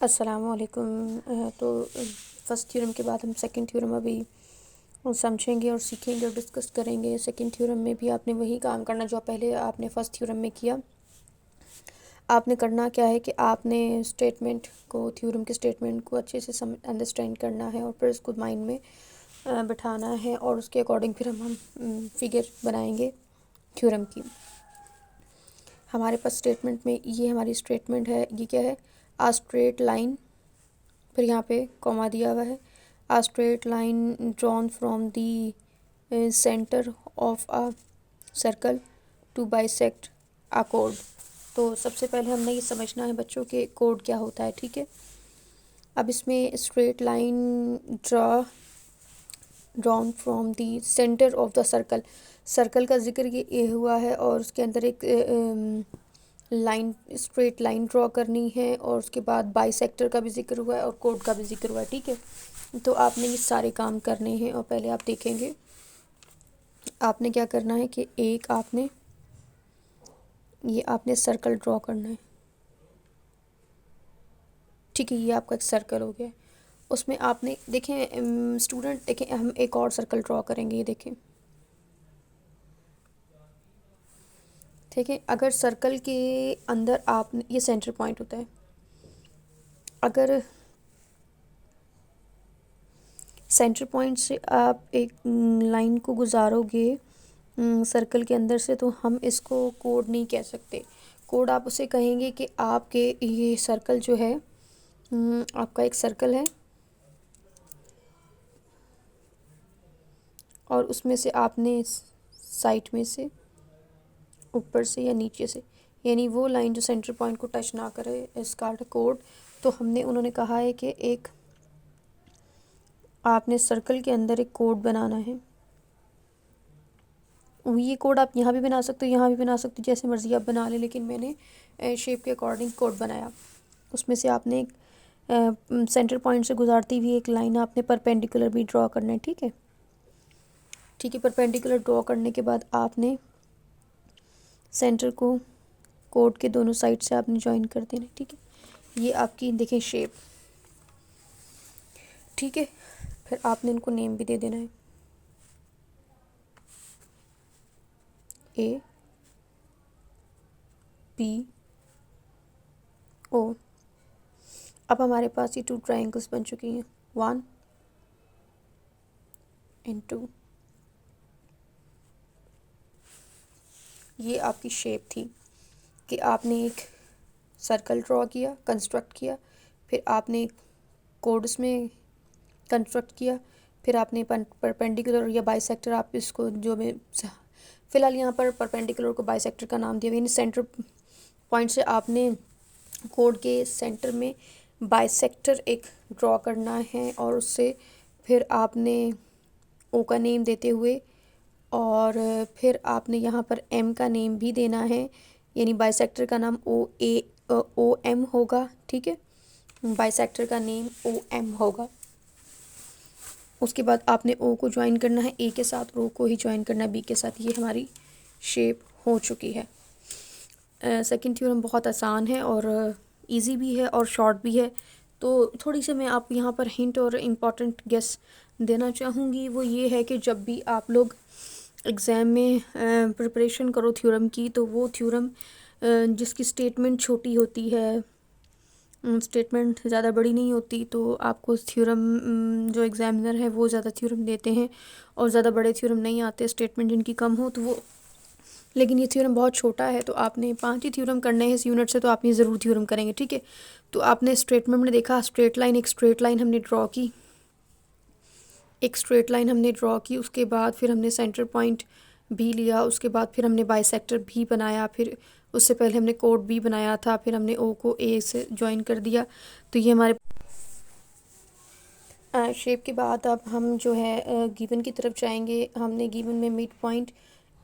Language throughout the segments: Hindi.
अस्सलामुअलैकुम। तो फर्स्ट थ्योरम के बाद हम सेकंड थ्योरम अभी समझेंगे और सीखेंगे और डिस्कस करेंगे। सेकंड थ्योरम में भी आपने वही काम करना जो पहले आपने फर्स्ट थ्योरम में किया। आपने करना क्या है कि आपने स्टेटमेंट को, थ्योरम के स्टेटमेंट को अच्छे से अंडरस्टैंड करना है और फिर उसको माइंड में बिठाना है और उसके अकॉर्डिंग फिर हम फिगर बनाएंगे थ्योरम की। हमारे पास स्टेटमेंट में ये हमारी स्टेटमेंट है। ये क्या है? आ स्ट्रेट लाइन, फिर यहाँ पे कॉमा दिया हुआ है। A straight line drawn from the centre of a circle to bisect a कोड। तो सबसे पहले हमने ये समझना है बच्चों के कोड क्या होता है, ठीक है। अब इसमें straight line drawn from the centre of the circle, circle का जिक्र ये हुआ है और उसके अंदर एक लाइन, स्ट्रेट लाइन ड्रॉ करनी है और उसके बाद बाइसेक्टर का भी जिक्र हुआ है और कोड का भी जिक्र हुआ है, ठीक है। तो आपने ये सारे काम करने हैं और पहले आप देखेंगे आपने क्या करना है कि एक आपने सर्कल ड्रॉ करना है, ठीक है। ये आपका एक सर्कल हो गया। उसमें आपने देखें स्टूडेंट, देखें हम एक और सर्कल ड्रॉ करेंगे। ये देखें, ठीक है। अगर सर्कल के अंदर आपने, ये सेंटर पॉइंट होता है, अगर सेंटर पॉइंट से आप एक लाइन को गुजारोगे सर्कल के अंदर से, तो हम इसको कोड नहीं कह सकते। कोड आप उसे कहेंगे कि आपके ये सर्कल जो है, आपका एक सर्कल है और उसमें से आपने साइड में से, ऊपर से या नीचे से, यानी वो लाइन जो सेंटर पॉइंट को टच ना करे, इसका कोड। तो हमने, उन्होंने कहा है कि एक आपने सर्कल के अंदर एक कोड बनाना है। ये कोड आप यहाँ भी बना सकते हो, यहाँ भी बना सकते हो, जैसे मर्ज़ी आप बना लें, लेकिन मैंने शेप के अकॉर्डिंग कोड बनाया। उसमें से आपने एक सेंटर पॉइंट से गुजारती हुई एक लाइन आपने परपेंडिकुलर भी ड्रॉ करना है, ठीक है। ठीक है, परपेंडिकुलर ड्रॉ करने के बाद आपने सेंटर को कोड के दोनों साइड से आपने ज्वाइन कर देना है, ठीक है। ये आपकी देखें शेप, ठीक है। फिर आपने इनको नेम भी दे देना है, ए बी ओ। अब हमारे पास ये 2 ट्रायंगल्स बन चुकी हैं, 1 एंड 2। ये आपकी शेप थी कि आपने एक सर्कल ड्रॉ किया, कंस्ट्रक्ट किया, फिर आपने एक कोड उसमें कंस्ट्रक्ट किया, फिर आपने परपेंडिकुलर या बाइसेक्टर, आप इसको जो मैं फ़िलहाल यहाँ पर परपेंडिकुलर को बाइसेक्टर का नाम दिया, यानी सेंटर पॉइंट से आपने कोड के सेंटर में बाइसेक्टर एक ड्रॉ करना है और उससे फिर आपने ओ का नेम देते हुए और फिर आपने यहाँ पर एम का नेम भी देना है, यानी बाइसेक्टर का नाम ओ एम होगा, ठीक है। बाइसेक्टर का नेम ओ एम होगा। उसके बाद आपने ओ को ज्वाइन करना है ए के साथ, ओ को ही ज्वाइन करना है बी के साथ। ये हमारी शेप हो चुकी है। सेकंड थ्योरम बहुत आसान है और इजी भी है और शॉर्ट भी है। तो थोड़ी सी मैं आप यहाँ पर हिंट और इम्पॉर्टेंट गेस देना चाहूँगी। वो ये है कि जब भी आप लोग एग्ज़ाम में प्रिपरेशन करो थ्योरम की, तो वो थ्योरम जिसकी स्टेटमेंट छोटी होती है, स्टेटमेंट ज़्यादा बड़ी नहीं होती, तो आपको थ्योरम जो एग्ज़ामिनर है वो ज़्यादा थ्योरम देते हैं और ज़्यादा बड़े थ्योरम नहीं आते, स्टेटमेंट जिनकी कम हो तो वो। लेकिन ये थ्योरम बहुत छोटा है, तो आपने 5 ही थ्योरम करने हैं इस यूनिट से, तो आप ये ज़रूर थ्योरम करेंगे, ठीक है। तो आपने स्टेटमेंट में देखा स्ट्रेट लाइन, एक स्ट्रेट लाइन हमने ड्रॉ की, एक स्ट्रेट लाइन हमने ड्रॉ की, उसके बाद फिर हमने सेंटर पॉइंट भी लिया, उसके बाद फिर हमने बाइसेक्टर भी बनाया, फिर उससे पहले हमने कोड भी बनाया था, फिर हमने ओ को ए से ज्वाइन कर दिया। तो ये हमारे शेप के बाद अब हम जो है गिवन की तरफ जाएंगे। हमने गिवन में mid point,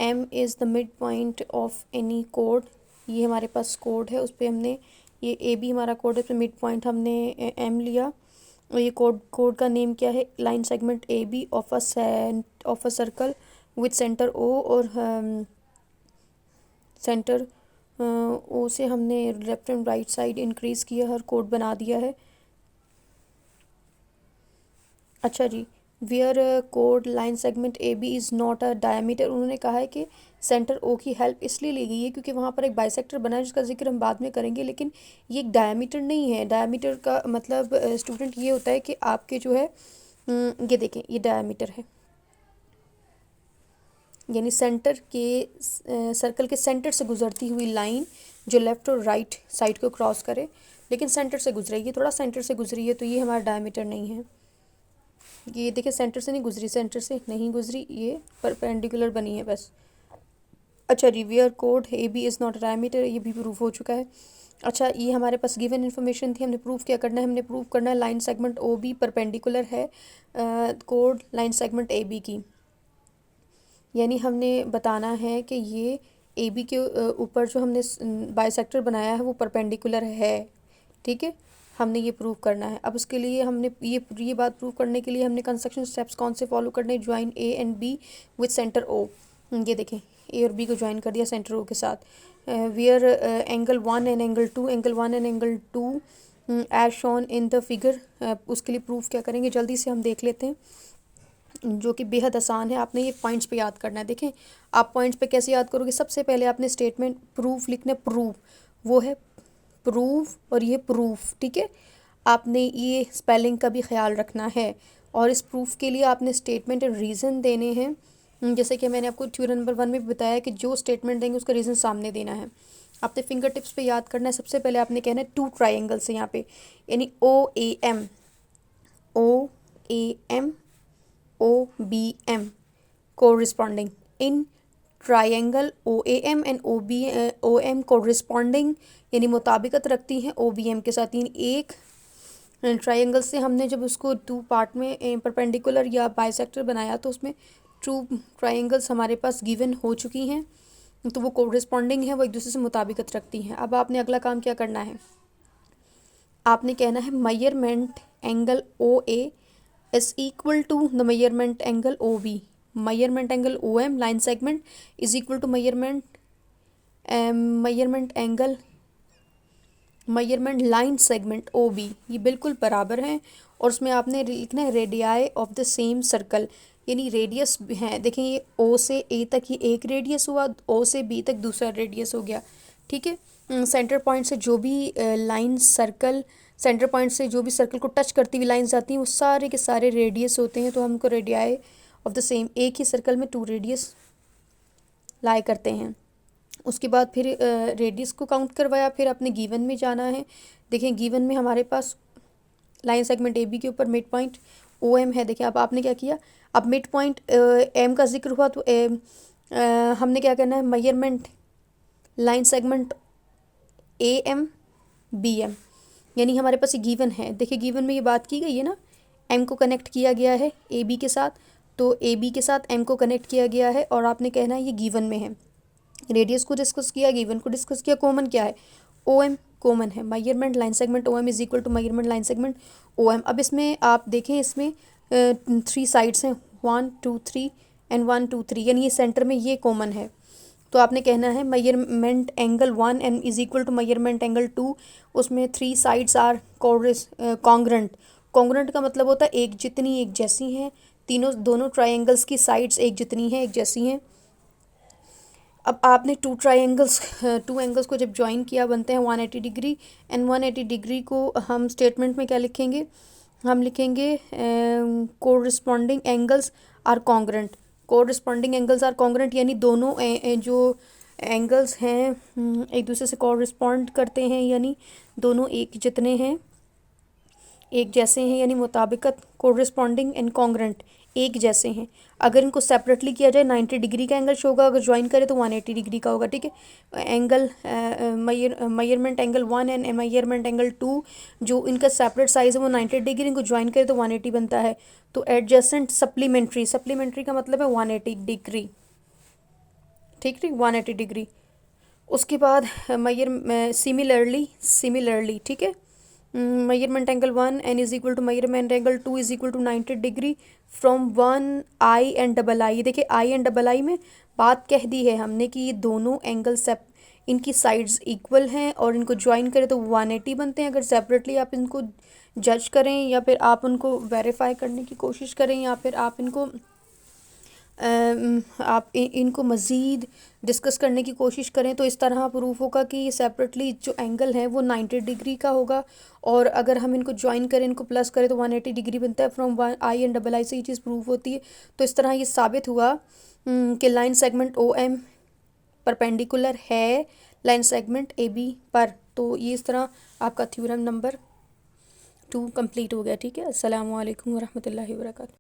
M is the mid point of any कोड। ये हमारे पास कोड है, उस पर हमने, ये ए बी हमारा कोड है, उस पर मिड पॉइंट हमने एम लिया। और ये कोड का नेम क्या है? Line segment A B of a circle with centre O, और सेंटर ओ से हमने left and right side increase किया, हर कोड बना दिया है। अच्छा जी, वेयर कोड line segment A B is not a diameter, उन्होंने कहा है कि सेंटर ओ की हेल्प इसलिए ली गई है क्योंकि वहाँ पर एक बाइसेक्टर बना है जिसका जिक्र हम बाद में करेंगे, लेकिन ये एक डायमीटर नहीं है। डायमीटर का मतलब स्टूडेंट ये होता है कि आपके जो है ये देखें, ये डायमीटर है, यानी सेंटर के सर्कल के सेंटर से गुजरती हुई लाइन जो लेफ़्ट और राइट साइड को क्रॉस करे, लेकिन सेंटर से गुजरेगी, थोड़ा सेंटर से गुजरी है, तो ये हमारा डायमीटर नहीं है। ये देखिए सेंटर से नहीं गुजरी, सेंटर से नहीं गुजरी, ये परपेंडिकुलर बनी है बस। अच्छा रिवियर कोड A B is not diameter, ये भी प्रूफ हो चुका है। अच्छा, ये हमारे पास गिवन इन्फॉर्मेशन थी, हमने प्रूफ क्या करना है, हमने प्रूफ करना है line segment O B perpendicular है कोड लाइन सेगमेंट ए बी की, यानी हमने बताना है कि ये ए बी के ऊपर जो हमने बाइसेक्टर बनाया है वो परपेंडिकुलर है। ठीक है, हमने ये प्रूव करना है। अब उसके लिए हमने ये बात प्रूव करने के लिए हमने कंस्ट्रक्शन स्टेप्स कौन से फॉलो करने, join A and B with centre O. ये देखें, ए और बी को ज्वाइन कर दिया सेंटर ओ के साथ। Where angle 1 and angle 2, angle 1 and angle 2 as shown in the figure. उसके लिए प्रूफ क्या करेंगे, जल्दी से हम देख लेते हैं, जो कि बेहद आसान है। आपने ये पॉइंट्स पे याद करना है। देखें, आप पॉइंट्स पे कैसे याद करोगे, सबसे पहले आपने स्टेटमेंट प्रूफ लिखना है, प्रूफ वो है प्रूफ और ये प्रूफ। ठीक है, आपने ये स्पेलिंग का भी ख्याल रखना है, और इस प्रूफ के लिए आपने स्टेटमेंट एंड रीज़न देने हैं। जैसे कि मैंने आपको थ्योरम नंबर 1 में भी बताया कि जो स्टेटमेंट देंगे उसका रीज़न सामने देना है। आपने फिंगर टिप्स पे याद करना है। सबसे पहले आपने कहना है टू ट्राइंगल्स है यहाँ पे, यानी O A M, O A M, O B M corresponding in triangle O A M and O M corresponding, यानी मुताबिकत रखती हैं ओ बी एम के साथ। यानी एक ट्राइंगल से हमने जब उसको टू पार्ट में परपेंडिकुलर या बाइसेक्टर बनाया तो उसमें टू ट्राइंगल्स हमारे पास गिवन हो चुकी हैं, तो वो कोरिस्पॉन्डिंग है, वो एक दूसरे से मुताबिकत रखती हैं। अब आपने अगला काम क्या करना है, आपने कहना है measurement angle O A is equal to the measurement angle OB. Measurement angle OM line segment is equal to measurement line segment OB, ये बिल्कुल बराबर हैं। और उसमें आपने लिखना है radii of the same circle, यानी रेडियस है। देखें, ये O से A तक ही एक रेडियस हुआ, O से B तक दूसरा रेडियस हो गया। ठीक है, सेंटर पॉइंट से जो भी लाइन सर्कल, सेंटर पॉइंट से जो भी सर्कल को टच करती हुई लाइंस आती हैं वो सारे के सारे रेडियस होते हैं, तो हमको रेडियाई ऑफ द सेम, एक ही सर्कल में 2 रेडियस लाई करते हैं। उसके बाद फिर रेडियस को काउंट करवाया, फिर अपने गिवन में जाना है। देखें, गिवन में हमारे पास लाइन सेगमेंट ए बी के ऊपर मिड पॉइंट ओ एम है। देखिए, अब आपने क्या किया, अब मिड पॉइंट एम का जिक्र हुआ तो हमने क्या करना है, measurement line segment A M B M, यानी हमारे पास ये गिवन है। देखिए, गिवन में ये बात की गई है ना, एम को कनेक्ट किया गया है ए बी के साथ, तो ए बी के साथ एम को कनेक्ट किया गया है, और आपने कहना है ये गिवन में है। रेडियस को डिस्कस किया, गिवन को डिस्कस किया, कॉमन क्या है, ओ एम कॉमन है। Measurement line segment O M is equal to measurement line segment O M. अब इसमें आप देखें, इसमें 3 साइड्स हैं, 1 2 3 एंड 1 2 3, यानी ये सेंटर में ये कॉमन है। तो आपने कहना है measurement angle 1 and is equal to measurement angle 2, उसमें 3 साइड्स आर कॉन्ग्रेंट। कॉन्ग्रेंट का मतलब होता है एक जितनी, एक जैसी हैं, दोनों ट्राइंगल्स की साइड्स एक जितनी हैं, एक जैसी हैं। अब आपने टू एंगल्स को जब ज्वाइन किया बनते हैं 180 डिग्री, एंड 180 डिग्री को हम स्टेटमेंट में क्या लिखेंगे, हम लिखेंगे corresponding angles are congruent. Corresponding angles are congruent, यानी दोनों जो एंगल्स हैं एक दूसरे से कोरिस्पॉन्ड करते हैं, यानी दोनों एक जितने हैं, एक जैसे हैं, यानी मुताबिकत, कोरिस्पॉन्डिंग एंड कॉन्ग्रेंट, एक जैसे हैं। अगर इनको सेपरेटली किया जाए 90 डिग्री का एंगल शो होगा, अगर ज्वाइन करें तो 180 डिग्री का होगा। ठीक है, angle measurement angle 1 and measurement angle 2, जो इनका सेपरेट साइज़ है वो 90 डिग्री, इनको ज्वाइन करें तो 180 बनता है। तो एडजेसेंट सप्लीमेंट्री का मतलब है 180 डिग्री। ठीक ठीक, 180 डिग्री। उसके बाद सिमिलरली ठीक है, measurement angle 1 and is equal to measurement angle 2 is equal to 90 degree from 1 I and double I. देखिए, आई एंड डबल आई में बात कह दी है हमने कि ये दोनों एंगल इनकी साइड्स इक्वल हैं और इनको ज्वाइन करें तो 180 बनते हैं। अगर सेपरेटली आप इनको जज करें या फिर आप उनको वेरीफाई करने की कोशिश करें या फिर आप इनको इनको मज़ीद डिस्कस करने की कोशिश करें तो इस तरह प्रूफ होगा कि ये सेपरेटली जो एंगल है वो 90 डिग्री का होगा। और अगर हम इनको ज्वाइन करें, इनको प्लस करें तो 180 डिग्री बनता है। फ्रॉम आई एंड डबल आई से ये चीज़ प्रूफ होती है। तो इस तरह ये साबित हुआ कि line segment O M perpendicular है लाइन सेगमेंट ए बी पर। तो ये इस तरह आपका थ्योरम नंबर 2 कंप्लीट हो गया। ठीक है, अस्सलाम वालेकुम वरहमतुल्लाहि वबरकातुहू।